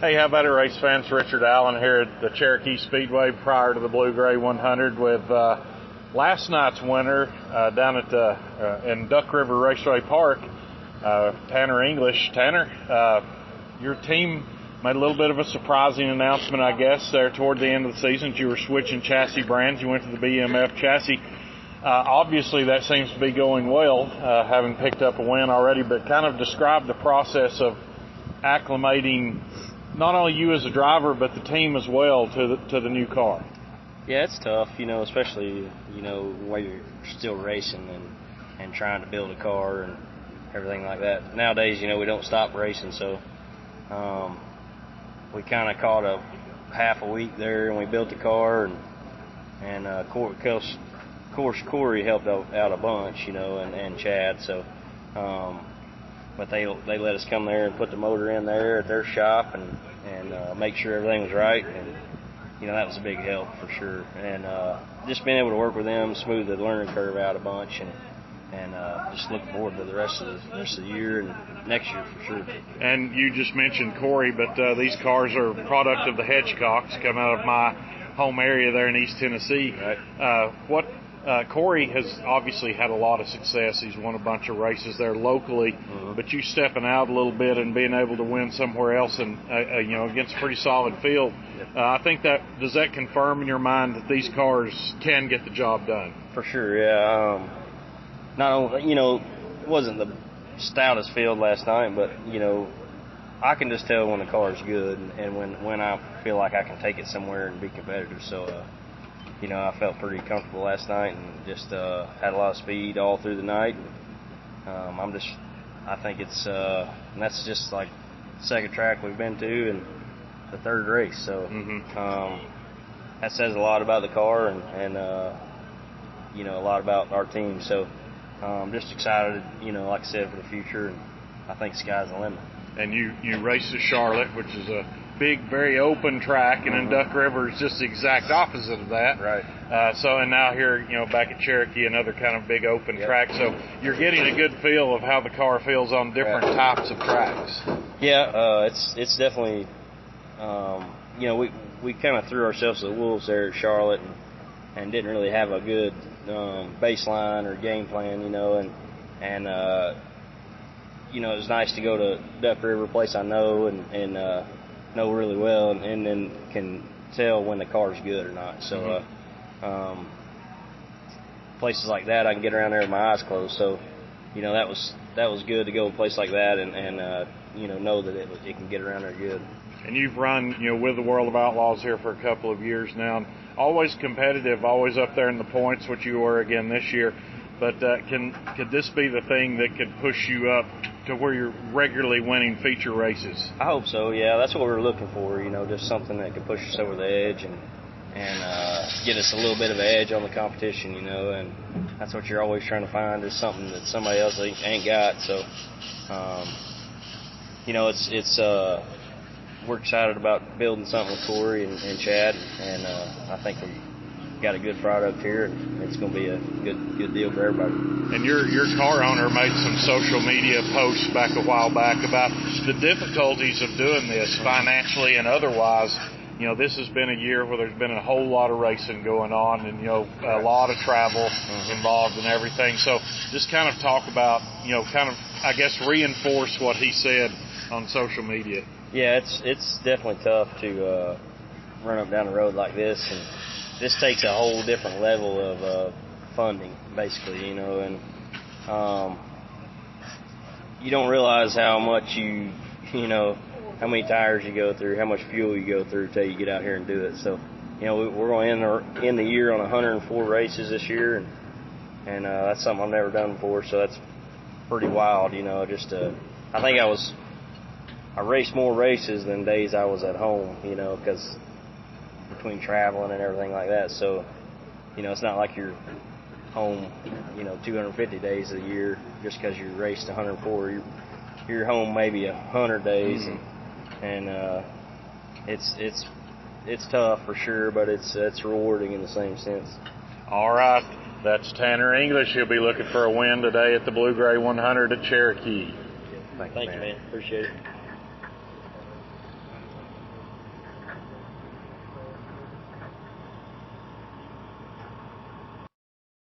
Hey, how about it, race fans? Richard Allen here at the Cherokee Speedway prior to the Blue Gray 100 with last night's winner down at in Duck River Raceway Park, Tanner English. Tanner, your team made a little bit of a surprising announcement, I guess, there toward the end of the season. You were switching chassis brands. You went to the BMF chassis. Obviously, that seems to be going well, having picked up a win already, but kind of describe the process of acclimating not only you as a driver, but the team as well to the new car. Yeah, it's tough, especially, while you're still racing and trying to build a car and everything like that. Nowadays, we don't stop racing, so we kind of caught a half a week there, and we built the car, and of course Corey helped out a bunch, and Chad, so but they let us come there and put the motor in there at their shop and make sure everything was right, and that was a big help for sure. And just being able to work with them, smooth the learning curve out a bunch, and just look forward to the rest of the year and next year for sure. And you just mentioned Corey, but these cars are a product of the Hedgecocks, come out of my home area there in East Tennessee. Right. Corey has obviously had a lot of success. He's won a bunch of races there locally, but you stepping out a little bit and being able to win somewhere else and against a pretty solid field. I think does that confirm in your mind that these cars can get the job done? For sure, yeah. Not only, it wasn't the stoutest field last night, but I can just tell when the car's good and when I feel like I can take it somewhere and be competitive. So. I felt pretty comfortable last night and just had a lot of speed all through the night. I think it's, and that's just like the second track we've been to and the third race. So that says a lot about the car and a lot about our team. So I'm just excited, like I said, for the future, and I think the sky's the limit. And you raced at Charlotte, which is a big, very open track, and in Duck River is just the exact opposite of that. Right. And now here, back at Cherokee, another kind of big open track. So you're getting a good feel of how the car feels on different types of tracks. Yeah, it's definitely, we kind of threw ourselves to the wolves there at Charlotte and didn't really have a good baseline or game plan, and it was nice to go to Duck River, a place I know and know really well, and then can tell when the car's good or not. So places like that, I can get around there with my eyes closed. So that was good to go to a place like that and know that it can get around there good. And you've run with the World of Outlaws here for a couple of years now, and always competitive, always up there in the points, which you were again this year. But could this be the thing that could push you up to where you're regularly winning feature races? I hope so, yeah. That's what we're looking for, just something that could push us over the edge and get us a little bit of an edge on the competition, and that's what you're always trying to find, is something that somebody else ain't got. So, we're excited about building something with Corey and Chad, and I think we've got a good product here, and it's going to be a good deal for everybody. And your car owner made some social media posts back a while back about the difficulties of doing this financially and otherwise. This has been a year where there's been a whole lot of racing going on and, a lot of travel involved and everything. So just kind of talk about, I guess, reinforce what he said on social media. Yeah, it's definitely tough to run up down the road like this, and this takes a whole different level of funding, basically, and you don't realize how much how many tires you go through, how much fuel you go through till you get out here and do it. So, we're going to end the year on 104 races this year, and that's something I've never done before, so that's pretty wild, I think I raced more races than days I was at home, because between traveling and everything like that. So, it's not like you're home, 250 days a year just because you raced 104. You're home maybe 100 days, and it's tough for sure, but it's rewarding in the same sense. All right, that's Tanner English. He'll be looking for a win today at the Blue Gray 100 at Cherokee. Thank you, man. Appreciate it.